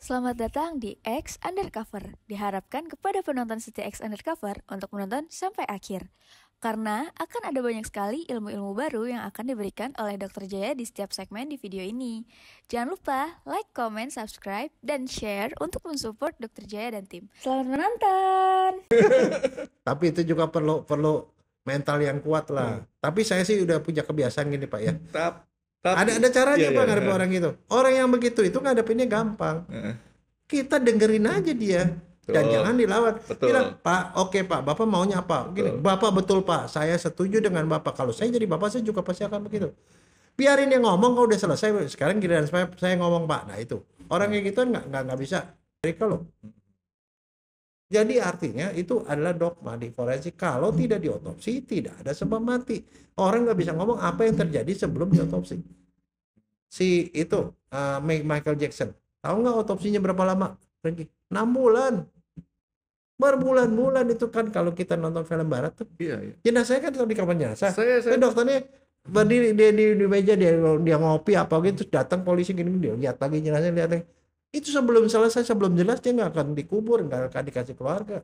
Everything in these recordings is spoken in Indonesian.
Selamat datang di X Undercover. Diharapkan kepada penonton setia X Undercover untuk menonton sampai akhir. Karena akan ada banyak sekali ilmu-ilmu baru yang akan diberikan oleh Dr. Jaya di setiap segmen di video ini. Jangan lupa like, comment, subscribe, dan share untuk mensupport Dr. Jaya dan tim. Selamat menonton! Tapi itu juga perlu mental yang kuat lah. Tapi saya sih udah punya kebiasaan gini Pak ya. Ada caranya Pak ngadepin orang gitu. Orang yang begitu itu ngadepinnya gampang. Kita dengerin aja dia. Dan jangan dilawan. Bilang, Pak, oke Pak, Bapak maunya apa? Gini, Bapak betul Pak, saya setuju dengan Bapak. Kalau saya jadi Bapak, saya juga pasti akan begitu. Biarin dia ngomong, kalau udah selesai. Sekarang giliran saya ngomong Pak. Nah itu, orang kayak gitu nggak bisa. Mereka loh. Jadi artinya itu adalah dogma di forensik. Kalau tidak diotopsi, tidak ada sebab mati. Orang nggak bisa ngomong apa yang terjadi sebelum diotopsi. Si itu Michael Jackson, tahu nggak otopsinya berapa lama? 6 bulan. Berbulan-bulan itu kan kalau kita nonton film barat tuh. Iya. Jenazahnya kan di kamar jenazah. Saya dokternya berdiri di meja dia ngopi apa gitu, terus datang polisi gini dia lihat lagi jenazahnya, lihat lagi. Itu sebelum selesai, sebelum jelas dia nggak akan dikubur, nggak akan dikasih keluarga.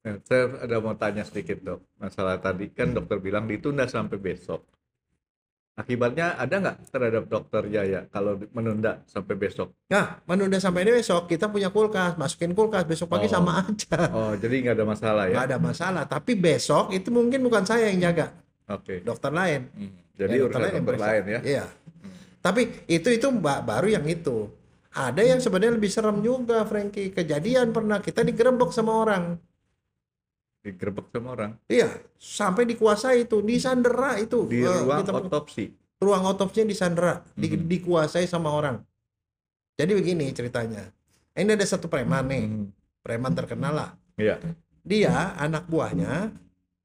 Saya ada mau tanya sedikit dok, masalah tadi kan dokter bilang ditunda sampai besok. Akibatnya ada nggak terhadap dokter Jaya kalau menunda sampai besok? Nah, menunda sampai besok, kita punya kulkas, masukin kulkas, besok pagi sama aja. Oh, jadi nggak ada masalah ya? Nggak ada masalah, tapi besok itu mungkin bukan saya yang jaga. Oke. Dokter lain. Jadi ya, urusan dokter lain ya? Iya. Tapi itu baru yang itu. Ada yang sebenarnya lebih serem juga, Frankie. Kejadian pernah kita digerebek sama orang. Digerebek sama orang? Iya, sampai dikuasai itu, disandera itu. Di ruang otopsi? Ruang otopsinya disandera, dikuasai sama orang. Jadi begini ceritanya. Ini ada satu preman nih. Preman terkenal lah. Iya. Dia, anak buahnya,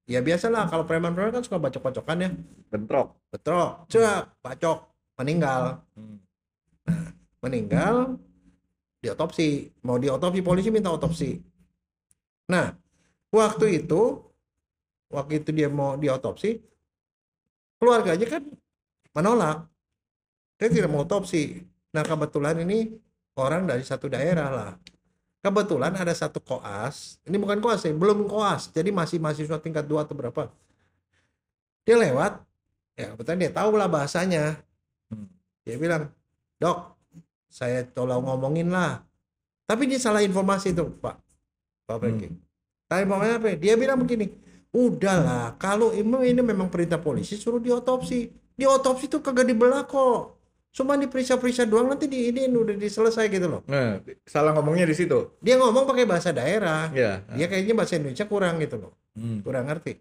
ya biasalah kalau preman-preman kan suka bacok-bacokan ya. Bentrok. Coba bacok, meninggal. Nah, meninggal, diotopsi. Mau diotopsi, polisi minta otopsi. Nah, waktu itu dia mau diotopsi, keluarganya kan menolak. Dia tidak mau otopsi. Nah, kebetulan ini orang dari satu daerah lah. Kebetulan ada satu koas. Ini bukan koas ya, belum koas. Jadi masih mahasiswa tingkat 2 atau berapa. Dia lewat, ya kebetulan dia tahu lah bahasanya. Dia bilang, Dok, saya tolong ngomongin lah. Tapi dia salah informasi tuh, Pak Frankie. Salah informasi apa? Dia bilang begini, udahlah, kalau ini memang perintah polisi suruh diotopsi. Diotopsi tuh kagak dibelah kok. Cuma diperiksa-periksa doang, nanti ini udah diselesai gitu loh. Nah, salah ngomongnya di situ. Dia ngomong pakai bahasa daerah. Ya. Dia kayaknya bahasa Indonesia kurang gitu loh. Kurang ngerti.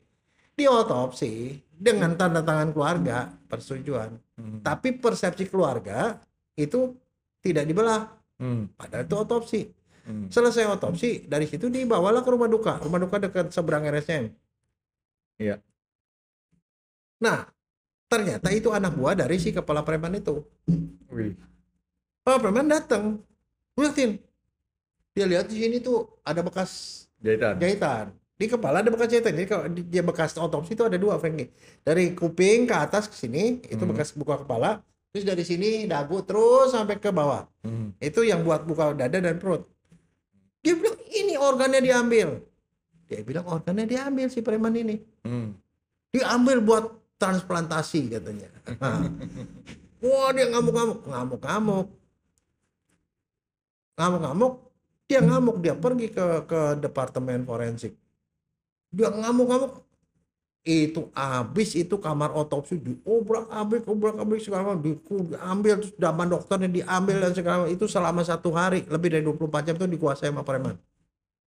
Diotopsi dengan tanda tangan keluarga, persetujuan. Tapi persepsi keluarga itu tidak dibelah. Padahal itu otopsi. Selesai otopsi, dari situ dibawalah ke rumah duka. Rumah duka dekat seberang RSCM. Iya. Nah, ternyata itu anak buah dari si kepala preman itu. Kepala preman datang, liatin. Dia lihat di sini tuh ada bekas jahitan. Di kepala ada bekas jahitan. Jadi kalau dia bekas otopsi itu ada 2, Frankie. Dari kuping ke atas ke sini itu bekas buka kepala. Terus dari sini dagu terus sampai ke bawah. Itu yang buat buka dada dan perut. Dia bilang ini organnya diambil. Dia bilang organnya diambil si preman ini. Diambil buat transplantasi katanya. Wah, dia ngamuk-ngamuk. Dia pergi ke departemen forensik. Dia ngamuk-ngamuk. Itu habis itu kamar otopsi diobrak-abrik segala macam, diambil, terus zaman dokternya diambil dan segala macam. Itu selama 1 hari, lebih dari 24 jam itu dikuasai sama preman.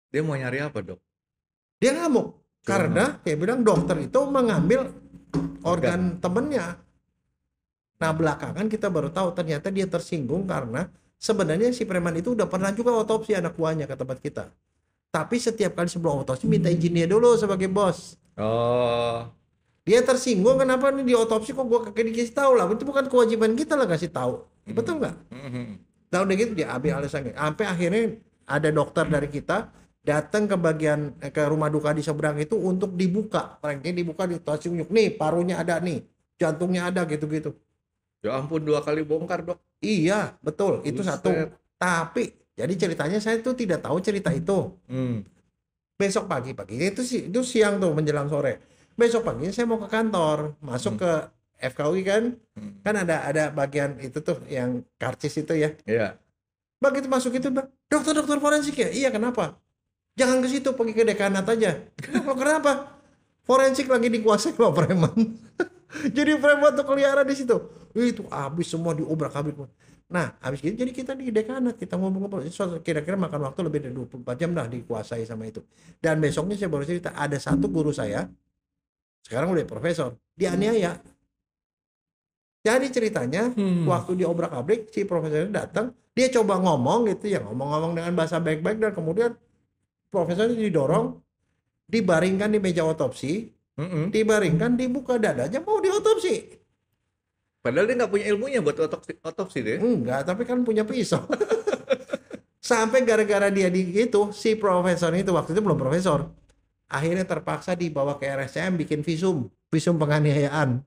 Dia mau nyari apa, Dok? Dia ngamuk karena dia bilang dokter itu mengambil organ temennya. Nah, belakangan kita baru tahu ternyata dia tersinggung karena sebenarnya si preman itu udah pernah juga otopsi anak buahnya ke tempat kita. Tapi setiap kali sebelum otopsi minta izin dia dulu sebagai bos. Oh. Dia tersinggung, kenapa nih diotopsi kok gua kagak dikasih tahu lah. Itu bukan kewajiban kita lah kasih tahu. Betul nggak? Nah, udah gitu dia ambil alasannya. Sampai akhirnya ada dokter dari kita datang ke rumah duka di seberang itu untuk dibuka. Ini dibuka, dituasi unyuk. Nih, parunya ada nih. Jantungnya ada gitu-gitu. Ya ampun, 2 kali bongkar, Dok. Iya, betul. Itu satu. Tapi Jadi ceritanya saya tuh tidak tahu cerita itu. Besok pagi-paginya itu siang tuh menjelang sore. Besok paginya saya mau ke kantor, masuk ke FKUI kan. Kan ada bagian itu tuh yang karcis itu ya. Iya. Begitu masuk itu, dokter forensik ya? Iya, kenapa? Jangan ke situ, pergi ke dekanat aja. Kenapa? Forensik lagi dikuasai sama preman. Jadi preman tuh kelihatan di situ. Itu habis semua diobrak-abrik. Nah, habis gitu jadi kita di dekanat, kita ngomong-ngomong kira-kira makan waktu lebih dari 24 jam dah dikuasai sama itu. Dan besoknya saya baru cerita, ada satu guru saya, sekarang udah profesor, dianiaya. Jadi ceritanya waktu diobrak-abrik si profesornya datang, dia coba ngomong gitu ya, ngomong-ngomong dengan bahasa baik-baik, dan kemudian profesornya didorong, dibaringkan di meja otopsi, dibaringkan, dibuka dadanya, mau diotopsi. Padahal dia nggak punya ilmunya buat otopsi deh. Enggak, tapi kan punya pisau. Sampai gara-gara dia gitu, si profesor itu waktu itu belum profesor, akhirnya terpaksa dibawa ke RSCM bikin visum penganiayaan.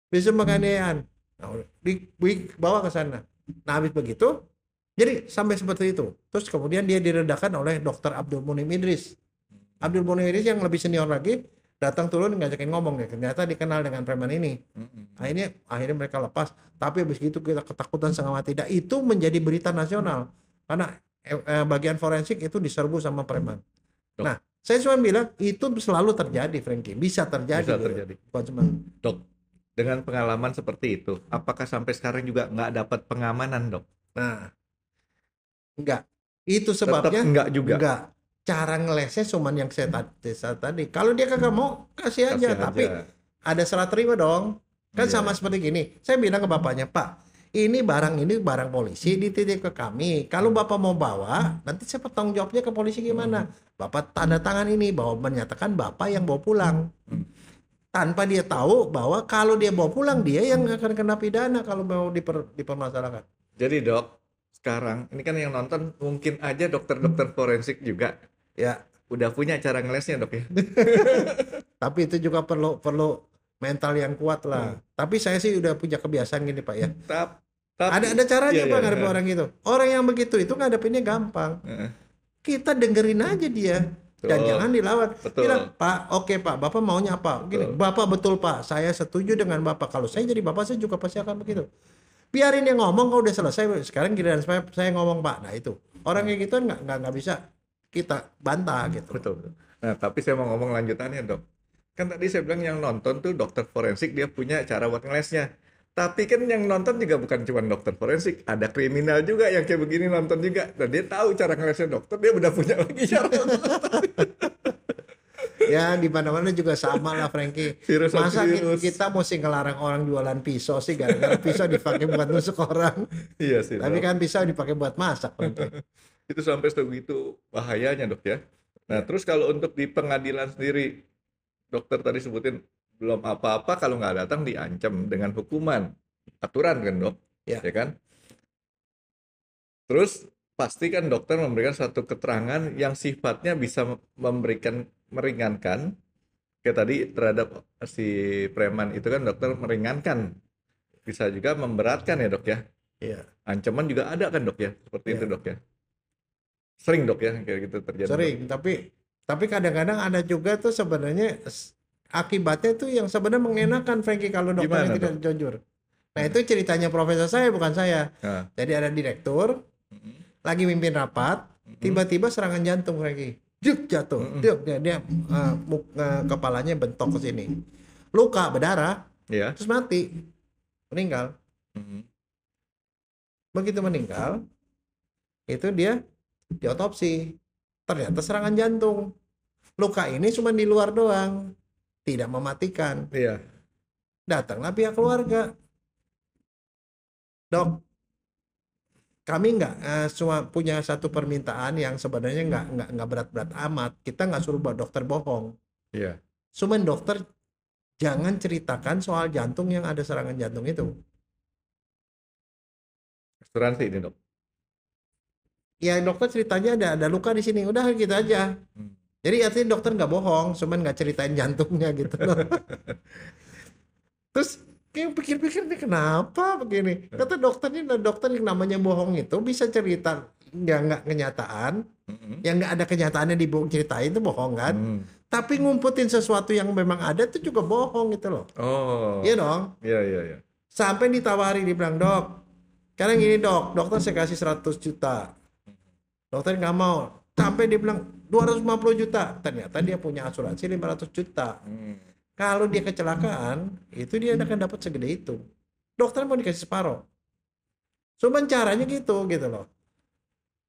Nah, dibawa ke sana. Nah, habis begitu, jadi sampai seperti itu. Terus kemudian dia diredakan oleh Dr. Abdul Munim Idris. Abdul Munim Idris yang lebih senior lagi datang turun ngajakin ngomong ya. Ternyata dikenal dengan preman ini. Akhirnya mereka lepas. Tapi habis itu kita ketakutan setengah mati. Dan itu menjadi berita nasional karena bagian forensik itu diserbu sama preman. Nah, saya cuma bilang itu selalu terjadi, Frankie. Bisa terjadi. Bukan cuma. Dok, dengan pengalaman seperti itu, apakah sampai sekarang juga nggak dapat pengamanan, Dok? Nah, enggak. Itu sebabnya. Tetap enggak juga. Enggak. Cara ngelesnya cuman yang saya tadi. Kalau dia kagak mau, kasih aja. Tapi ada serah terima dong. Kan sama seperti gini. Saya bilang ke bapaknya, Pak, ini barang polisi dititip ke kami. Kalau bapak mau bawa, nanti saya bertanggung jawabnya ke polisi gimana. Bapak tanda tangan ini bahwa menyatakan bapak yang bawa pulang. Tanpa dia tahu bahwa kalau dia bawa pulang, dia yang akan kena pidana kalau mau dipermasalahkan. Jadi dok, sekarang ini kan yang nonton mungkin aja dokter-dokter forensik juga. Ya, udah punya cara ngelesnya dok ya. Tapi itu juga perlu mental yang kuat lah. Tapi saya sih udah punya kebiasaan gini Pak ya. Ada caranya Pak ngadepin orang gitu. Orang yang begitu itu ngadepinnya gampang. Kita dengerin aja dia. Dan jangan dilawan. Bilang, Pak, oke Pak, Bapak maunya apa? Gini, Bapak betul Pak, saya setuju dengan Bapak. Kalau saya jadi Bapak, saya juga pasti akan begitu. Biarin dia ngomong, kalau udah selesai. Sekarang giliran saya ngomong Pak. Nah itu orang kayak gitu nggak bisa kita bantah gitu. Betul. Nah tapi saya mau ngomong lanjutannya dok. Kan tadi saya bilang yang nonton tuh dokter forensik dia punya cara buat ngelesnya. Tapi kan yang nonton juga bukan cuma dokter forensik, ada kriminal juga yang kayak begini nonton juga. Dan dia tahu cara ngelesnya dokter, dia udah punya lagi cara. Ya di mana-mana juga sama lah Frankie. Masa kita mesti ngelarang orang jualan pisau sih gara-gara pisau dipakai buat nusuk orang. Iya sih. Tapi kan pisau dipakai buat masak. Itu sampai segitu bahayanya dok ya. Nah terus kalau untuk di pengadilan sendiri, dokter tadi sebutin belum apa-apa kalau nggak datang diancam dengan hukuman, aturan kan dok, ya kan? Terus pasti kan dokter memberikan satu keterangan yang sifatnya bisa meringankan, kayak tadi terhadap si preman itu kan dokter meringankan, bisa juga memberatkan ya dok ya? Iya. Ancaman juga ada kan dok ya, seperti itu dok ya? Sering dok ya kayak gitu terjadi. Sering, dok. Tapi kadang-kadang ada juga tuh sebenarnya akibatnya tuh yang sebenarnya mengenakan Frankie kalau dokternya tidak jujur. Nah itu ceritanya profesor saya bukan saya. Jadi ada direktur lagi mimpin rapat, tiba-tiba serangan jantung Frankie. Jatuh. Dia kepalanya bentok ke sini. Luka berdarah. Terus mati. Meninggal. Begitu meninggal, itu dia diotopsi. Ternyata serangan jantung. Luka ini cuma di luar doang. Tidak mematikan. Datanglah pihak keluarga. Dok, kami cuma punya satu permintaan yang sebenarnya nggak berat-berat amat. Kita nggak suruh dokter bohong. Cuman dokter jangan ceritakan soal jantung yang ada serangan jantung itu. Asuransi ini dok. Ya dokter ceritanya ada luka di sini. Udah gitu aja. Jadi artinya dokter nggak bohong, cuman nggak ceritain jantungnya gitu loh. Terus Kayak pikir-pikir nih kenapa begini. Kata dokternya, dokter yang namanya bohong itu bisa cerita nggak kenyataan, yang nggak ada kenyataannya dibohong ceritain itu bohong kan. Tapi ngumputin sesuatu yang memang ada itu juga bohong gitu loh. Oh. Iya dong. Iya. Sampai ditawari, dibilang, dok, sekarang gini dok, dokter saya kasih 100 juta. Dokter nggak mau. Sampai dia bilang 250 juta. Ternyata dia punya asuransi 500 juta. Kalau dia kecelakaan, itu dia akan dapat segede itu. Dokter mau dikasih separuh. Cuman caranya gitu loh.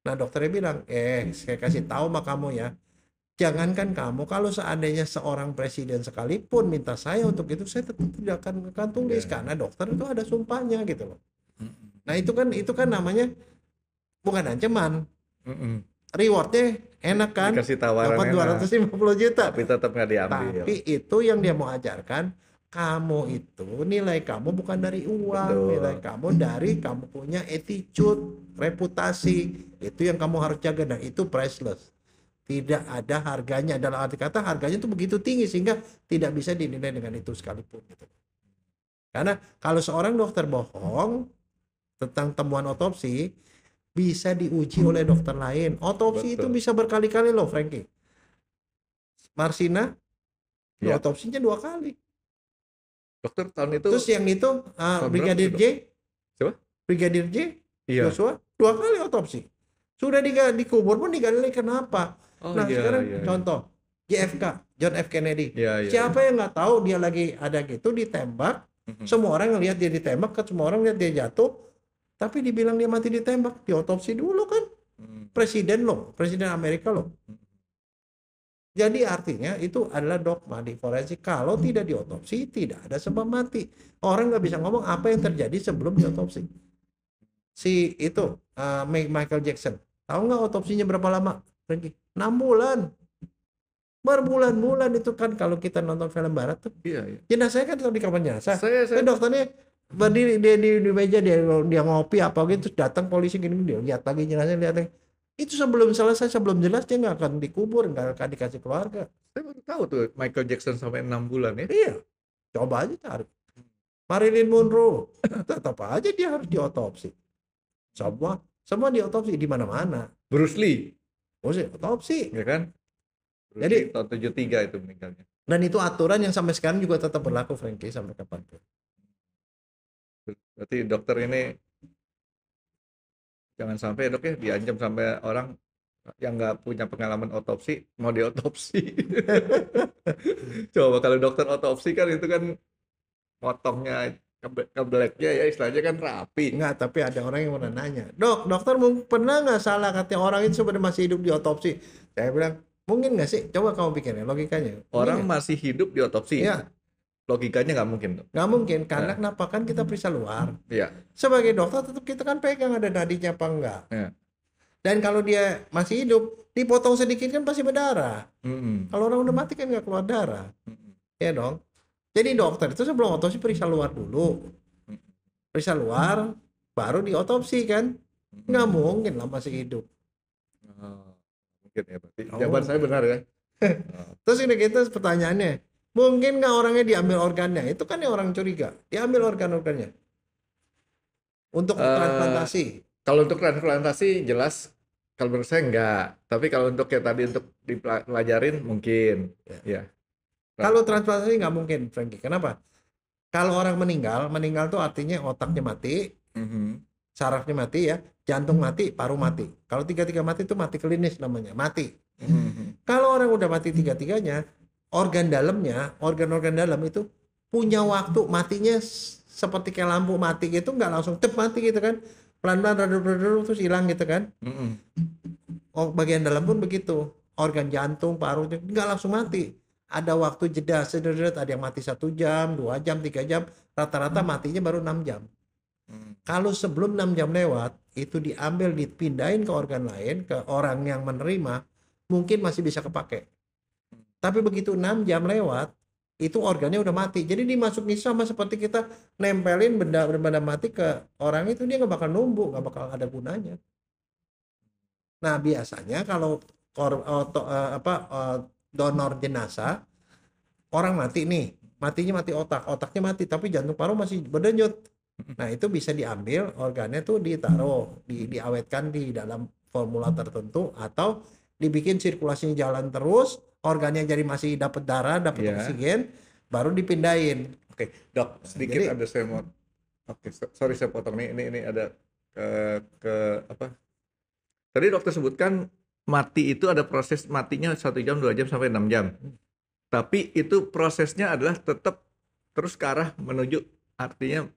Nah dokternya bilang, saya kasih tahu sama kamu ya. Jangankan kamu, kalau seandainya seorang presiden sekalipun minta saya untuk itu, saya tetap tidak akan tulis. Karena dokter itu ada sumpahnya gitu loh. Nah itu kan namanya bukan ancaman. Rewardnya enak kan, dikasih tawaran dapat 250 juta tapi tetap nggak diambil. Tapi itu yang dia mau ajarkan, kamu itu nilai kamu bukan dari uang. Betul. Nilai kamu dari kamu punya attitude, reputasi, itu yang kamu harus jaga, dan itu priceless, tidak ada harganya. Dalam arti kata harganya itu begitu tinggi sehingga tidak bisa dinilai dengan itu sekalipun gitu. Karena kalau seorang dokter bohong tentang temuan otopsi, bisa diuji oleh dokter lain. Otopsi itu bisa berkali-kali loh, Frankie. Marsina, otopsinya 2 kali. Dokter tahun itu. Terus yang itu Brigadir J, siapa? Brigadir J, Iya. Joshua 2 kali otopsi. Sudah dikubur pun digali, kenapa? Sekarang contoh JFK, John F Kennedy. Siapa yang nggak tahu dia lagi ada gitu ditembak? Semua orang ngelihat dia ditembak, semua orang lihat dia jatuh. Tapi dibilang dia mati ditembak, diotopsi dulu kan. Presiden Amerika loh. Jadi artinya itu adalah dogma di forensik. Kalau tidak diotopsi, tidak ada sebab mati. Orang nggak bisa ngomong apa yang terjadi sebelum diotopsi. Si itu Michael Jackson, tahu nggak otopsinya berapa lama? 6 bulan. Berbulan-bulan itu kan kalau kita nonton film barat tuh. Iya. Jenazahnya kan tetap di kamar jenazah. Saya dokternya berdiri di meja, dia ngopi apa gitu, terus datang polisi gini, dia lihat lagi jenazahnya, lihat lagi. Itu sebelum jelas dia nggak akan dikubur, nggak akan dikasih keluarga. Saya baru tahu tuh Michael Jackson sampai 6 bulan ya. Iya, coba aja cari. Marilyn Monroe tetap aja dia harus diotopsi. Semua diotopsi di mana-mana. Bruce Lee otopsi, ya kan? Jadi tahun 73 itu meninggalnya. Dan itu aturan yang sampai sekarang juga tetap berlaku, Frankie, sampai kapanpun. Berarti dokter ini jangan sampai dok ya diancam sampai orang yang nggak punya pengalaman otopsi mau diotopsi. Coba kalau dokter otopsi kan itu kan potongnya kebeleknya ya istilahnya kan rapi. Enggak, tapi ada orang yang pernah nanya, dok, dokter pernah nggak salah katanya orang itu sebenarnya masih hidup diotopsi? Saya bilang, mungkin nggak sih? Coba kamu pikirnya logikanya. Orang masih hidup diotopsi. Iya. Logikanya nggak mungkin dok. Nggak mungkin, karena kenapa? Kan kita periksa luar. Iya. Sebagai dokter tetap kita kan pegang ada nadinya apa enggak. Iya. Dan kalau dia masih hidup, dipotong sedikit kan pasti berdarah. Kalau orang udah mati kan nggak keluar darah. Ya dong. Jadi dokter itu sebelum otopsi periksa luar dulu. Periksa luar, baru diotopsi kan. Nggak mungkin lah masih hidup. Mungkin ya berarti. Jawaban saya benar ya. Terus ini kita pertanyaannya, mungkin nggak orangnya diambil organnya? Itu kan yang orang curiga. Diambil organ-organnya untuk transplantasi. Kalau untuk transplantasi jelas, kalau menurut saya enggak. Tapi kalau untuk kayak tadi untuk dipelajarin mungkin. Ya. Kalau transplantasi nggak mungkin, Frankie. Kenapa? Kalau orang meninggal tuh artinya otaknya mati, sarafnya mati ya, jantung mati, paru mati. Kalau tiga-tiga mati itu mati klinis namanya, mati. Kalau orang udah mati tiga-tiganya, organ organ dalam itu punya waktu matinya seperti kayak lampu mati gitu, nggak langsung tep mati gitu kan, pelan-pelan redup terus hilang gitu kan. Bagian dalam pun begitu, organ jantung, paru nggak langsung mati. Ada waktu jeda sederhana, ada yang mati 1 jam, 2 jam, 3 jam, rata-rata matinya baru 6 jam. Kalau sebelum 6 jam lewat, itu diambil, dipindahin ke organ lain, ke orang yang menerima, mungkin masih bisa kepake. Tapi begitu 6 jam lewat, itu organnya udah mati. Jadi dimasukin sama seperti kita nempelin benda mati ke orang itu, dia nggak bakal numbuh, nggak bakal ada gunanya. Nah biasanya kalau donor jenazah, orang mati nih, matinya mati otaknya mati, tapi jantung paru masih berdenyut. Nah itu bisa diambil organnya tuh ditaruh, diawetkan di dalam formula tertentu, atau dibikin sirkulasinya jalan terus, organnya jadi masih dapat darah, dapat oksigen, baru dipindahin. Oke, Dok, sedikit Jadi- ada saya mau. Oke, sorry saya potong nih. Ini ada ke apa? Tadi dokter sebutkan mati itu ada proses matinya 1 jam, 2 jam sampai 6 jam. Tapi itu prosesnya adalah tetap terus ke arah menuju artinya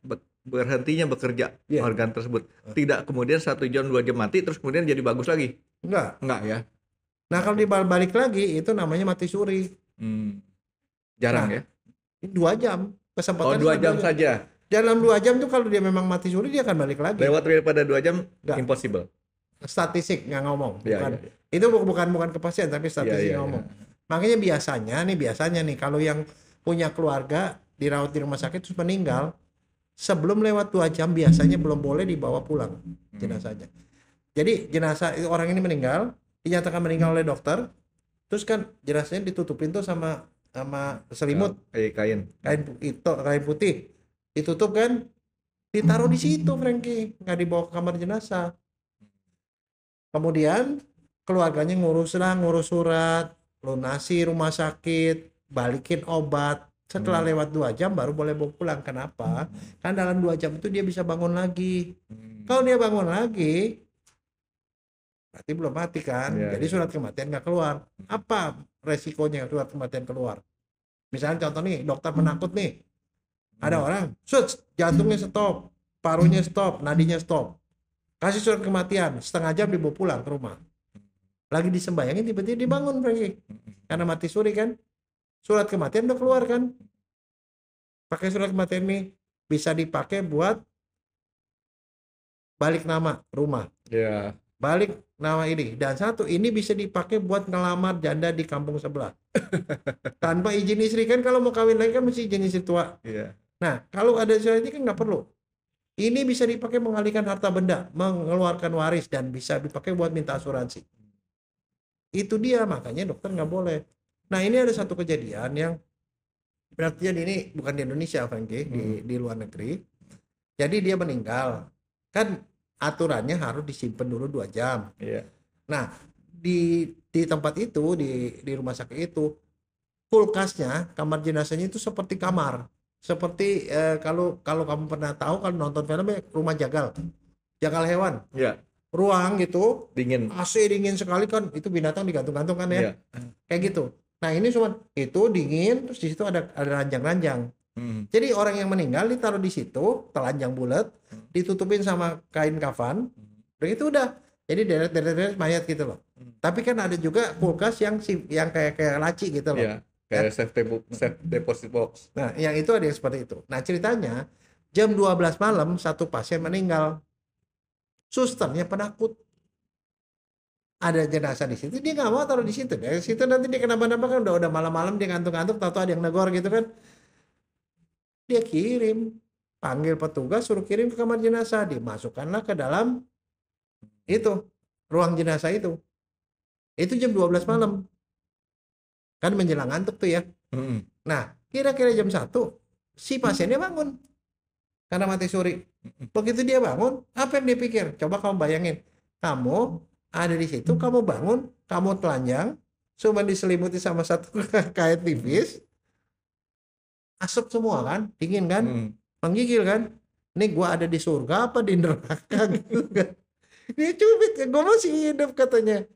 berhentinya bekerja organ tersebut. Tidak kemudian 1 jam 2 jam mati terus kemudian jadi bagus lagi. Enggak. Ya. Nah kalau dibalik lagi itu namanya mati suri. Jarang Nah, ya. 2 jam kesempatan. 2 jam saja. Dalam 2 jam tuh kalau dia memang mati suri dia akan balik lagi. Lewat daripada 2 jam Enggak. impossible. Statistik nggak ngomong, bukan. Ya. Itu bukan kepastian tapi statistik Ya. ngomong. Makanya biasanya nih kalau yang punya keluarga dirawat di rumah sakit terus meninggal, sebelum lewat 2 jam biasanya belum boleh dibawa pulang jenazahnya. Jadi jenazah orang ini meninggal, dinyatakan meninggal oleh dokter, terus kan jenazahnya ditutupin tuh sama selimut, kain putih, ditutup kan, ditaruh di situ Frankie, nggak dibawa ke kamar jenazah. Kemudian keluarganya ngurus surat, lunasi rumah sakit, balikin obat. Setelah lewat 2 jam baru boleh bawa pulang. Kenapa? Kan dalam 2 jam itu dia bisa bangun lagi. Kalau dia bangun lagi, berarti belum mati kan. Jadi surat kematian nggak keluar. Apa resikonya surat kematian keluar? Misalnya contoh nih, dokter penakut nih. Ada orang, jantungnya stop, parunya stop, nadinya stop. Kasih surat kematian, setengah jam dibawa pulang ke rumah. Lagi disembayangin tiba-tiba dibangun Frankie. Karena mati suri kan. Surat kematian udah keluar kan. Pakai surat kematian ini bisa dipakai buat balik nama rumah. Ya. Balik nama ini. Dan satu ini bisa dipakai buat ngelamar janda di kampung sebelah. Tanpa izin istri kan, kalau mau kawin lagi kan mesti izin istri tua. Iya. Nah kalau ada surat ini kan nggak perlu. Ini bisa dipakai mengalihkan harta benda, mengeluarkan waris, dan bisa dipakai buat minta asuransi. Itu dia, makanya dokter nggak boleh. Nah ini ada satu kejadian yang berarti ini bukan di Indonesia Frankie, di luar negeri. Jadi dia meninggal, kan aturannya harus disimpan dulu 2 jam. Iya. Nah di tempat itu, di rumah sakit itu, kulkasnya, kamar jenazahnya itu seperti kamar. Seperti kalau kamu pernah tahu, kalau nonton filmnya Rumah Jagal Hewan. Iya. Ruang gitu, Dingin. AC dingin sekali kan, itu binatang digantung-gantung kan ya. Iya. Kayak gitu. Nah ini cuma itu dingin, terus di situ ada ranjang-ranjang. Jadi orang yang meninggal ditaruh di situ, telanjang bulat, ditutupin sama kain kafan, begitu udah. Jadi deret mayat gitu loh. Tapi kan ada juga kulkas yang kayak laci gitu loh. Iya. Kayak safe deposit box. Nah, yang itu ada yang seperti itu. Nah, ceritanya jam 12 malam satu pasien meninggal. Susternya penakut. Ada jenazah di situ, dia nggak mau taruh di situ. Dari situ nanti dia kenapa-napa kan udah malam-malam dia ngantuk-ngantuk, tahu ada yang negor gitu kan. Dia panggil petugas, suruh kirim ke kamar jenazah, dimasukkanlah ke dalam itu ruang jenazah itu. Itu jam 12 malam. Kan menjelang ngantuk tuh ya. Nah, kira-kira jam 1 si pasiennya bangun karena mati suri. Begitu dia bangun, apa yang dia pikir? Coba kamu bayangin, kamu ada di situ, kamu bangun, kamu telanjang, cuma diselimuti sama satu kain tipis, asap semua kan, dingin kan, menggigil kan. Ini gua ada di surga apa di neraka gitu kan. Dia cubit, gua masih hidup katanya.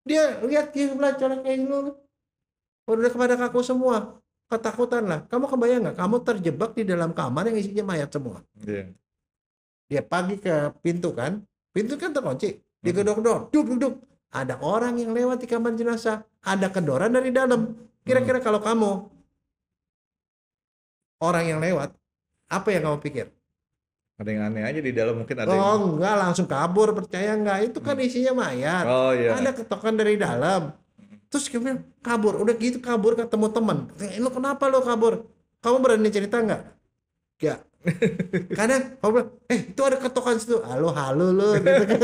Dia lihat kiblat cara kayak gitu. Udah kepada kaku semua, ketakutan lah. Kamu kebayang nggak? Kamu terjebak di dalam kamar yang isinya mayat semua. Yeah. Dia pagi ke pintu kan terkunci, digedor-gedor, duk. Ada orang yang lewat di kamar jenazah, ada kedoran dari dalam. Kira-kira kalau kamu orang yang lewat, apa yang kamu pikir? Ada yang aneh aja di dalam, mungkin ada Enggak, langsung kabur, percaya nggak? Itu kan isinya mayat. Oh iya. Ada ketokan dari dalam. Terus kemudian kabur, udah gitu kabur ketemu teman. Lo kenapa lo kabur? Kamu berani cerita nggak? Nggak. Kadang kamu bilang, itu ada ketokan situ. Halo lo, gitu kan.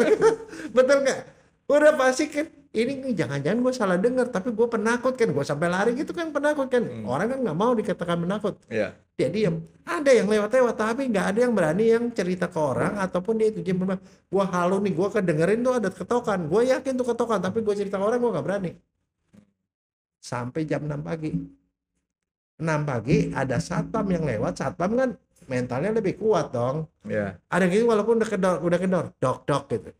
Betul nggak? Udah pasti kan, ini jangan-jangan gue salah dengar, tapi gue penakut kan, gue sampai lari gitu kan penakut kan. Orang kan nggak mau dikatakan penakut. Iya. Dia diam. Ada yang lewat-lewat, tapi nggak ada yang berani yang cerita ke orang, ataupun dia itu dia bilang, gue halu nih, gue kedengerin tuh ada ketokan. Gue yakin tuh ketokan, tapi gue cerita ke orang gue nggak berani. Sampai jam 6 pagi. 6 pagi ada satpam yang lewat, satpam kan mentalnya lebih kuat dong. Iya. Ada gitu walaupun udah kendor, dok gitu.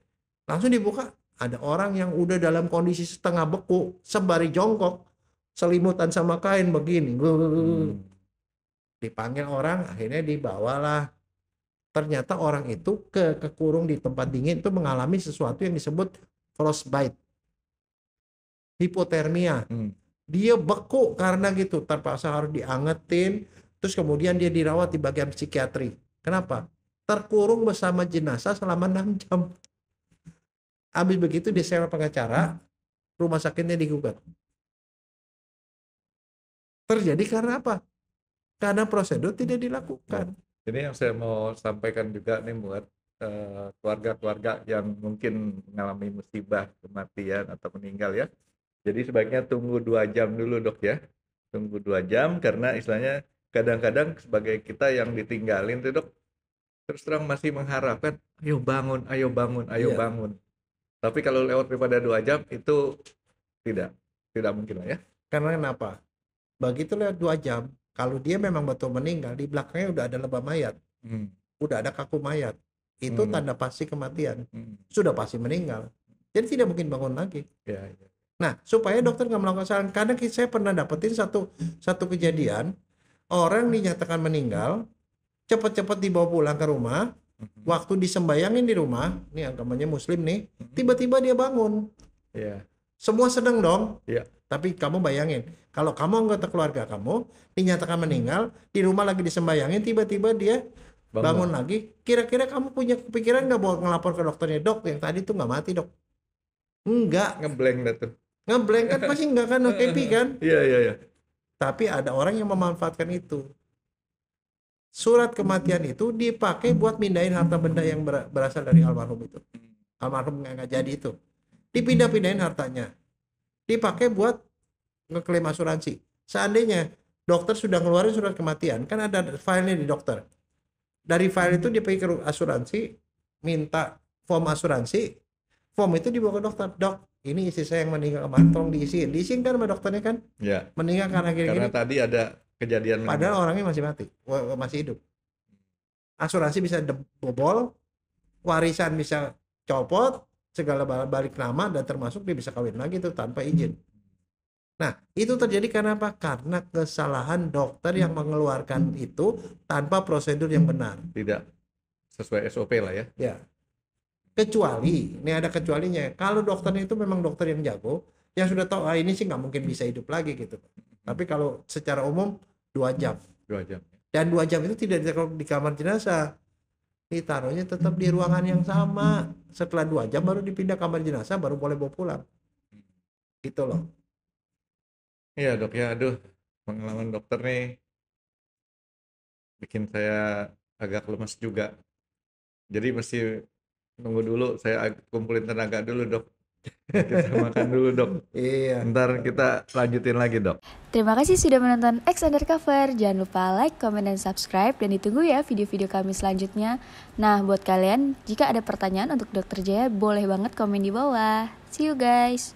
Langsung dibuka, ada orang yang udah dalam kondisi setengah beku, sembari jongkok, selimutan sama kain begini. Dipanggil orang, akhirnya dibawalah. Ternyata orang itu kekurung di tempat dingin itu mengalami sesuatu yang disebut frostbite, hipotermia. Dia beku karena gitu, terpaksa harus diangetin, terus kemudian dia dirawat di bagian psikiatri. Kenapa? Terkurung bersama jenazah selama 6 jam. Habis begitu dia sewa pengacara, rumah sakitnya digugat. Terjadi karena apa? Karena prosedur tidak dilakukan. Jadi yang saya mau sampaikan juga nih buat keluarga-keluarga yang mungkin mengalami musibah, kematian atau meninggal ya. Jadi sebaiknya tunggu 2 jam dulu dok ya. Tunggu 2 jam karena istilahnya kadang-kadang sebagai kita yang ditinggalin tuh dok, terus terang masih mengharapkan, ayo bangun, ayo bangun, ayo bangun. Tapi kalau lewat daripada 2 jam itu tidak mungkin lah ya. Karena kenapa? Begitu lewat 2 jam, kalau dia memang betul meninggal, di belakangnya udah ada lebah mayat, udah ada kaku mayat. Itu tanda pasti kematian. Sudah pasti meninggal. Jadi tidak mungkin bangun lagi. Ya. Nah, supaya dokter nggak melakukan kesalahan, kadang saya pernah dapetin satu kejadian, orang dinyatakan meninggal, cepat-cepat dibawa pulang ke rumah, waktu disembayangin di rumah, ini agamanya muslim nih, tiba-tiba dia bangun. Iya. Semua sedang dong. Iya. Tapi kamu bayangin, kalau kamu anggota keluarga kamu dinyatakan meninggal, di rumah lagi disembayangin, tiba-tiba dia bangun lagi, kira-kira kamu punya kepikiran nggak buat ngelapor ke dokternya, dok yang tadi tuh nggak mati dok? Enggak. Ngeblank dah tuh. Ngeblank kan pasti nggak kan happy kan? Iya. Tapi ada orang yang memanfaatkan itu. Surat kematian itu dipakai buat mindahin harta benda yang berasal dari almarhum itu. Almarhum nggak jadi itu. Dipindah-pindahin hartanya. Dipakai buat ngeklaim asuransi. Seandainya dokter sudah ngeluarin surat kematian, kan ada filenya di dokter. Dari file itu dia pergi ke asuransi, minta form asuransi, form itu dibawa ke dokter. Dok, ini istri saya yang meninggal kemarin, tolong diisiin kan sama dokternya kan? Iya. Meninggal karena gini-gini. Karena tadi ada kejadian. Padahal orangnya masih mati, masih hidup. Asuransi bisa bobol, warisan bisa copot, segala balik nama, dan termasuk dia bisa kawin lagi tuh tanpa izin. Nah, itu terjadi karena apa? Karena kesalahan dokter yang mengeluarkan itu tanpa prosedur yang benar. Tidak sesuai SOP lah ya. Ya. Kecuali, ini ada kecualinya. Kalau dokternya itu memang dokter yang jago, yang sudah tahu ini sih nggak mungkin bisa hidup lagi gitu. Tapi kalau secara umum 2 jam. 2 jam. Dan 2 jam itu tidak ditaruh di kamar jenazah. Ditaruhnya tetap di ruangan yang sama. Setelah 2 jam baru dipindah kamar jenazah, baru boleh bawa pulang. Gitu loh. Iya dok ya, aduh pengalaman dokter nih bikin saya agak lemas juga. Jadi mesti nunggu dulu, saya kumpulin tenaga dulu dok. Kita makan dulu dok. Iya. Ntar kita lanjutin lagi dok. Terima kasih sudah menonton X Undercover. Jangan lupa like, comment, dan subscribe. Dan ditunggu ya video-video kami selanjutnya. Nah, buat kalian, jika ada pertanyaan untuk Dr. Jaya, boleh banget komen di bawah. See you guys.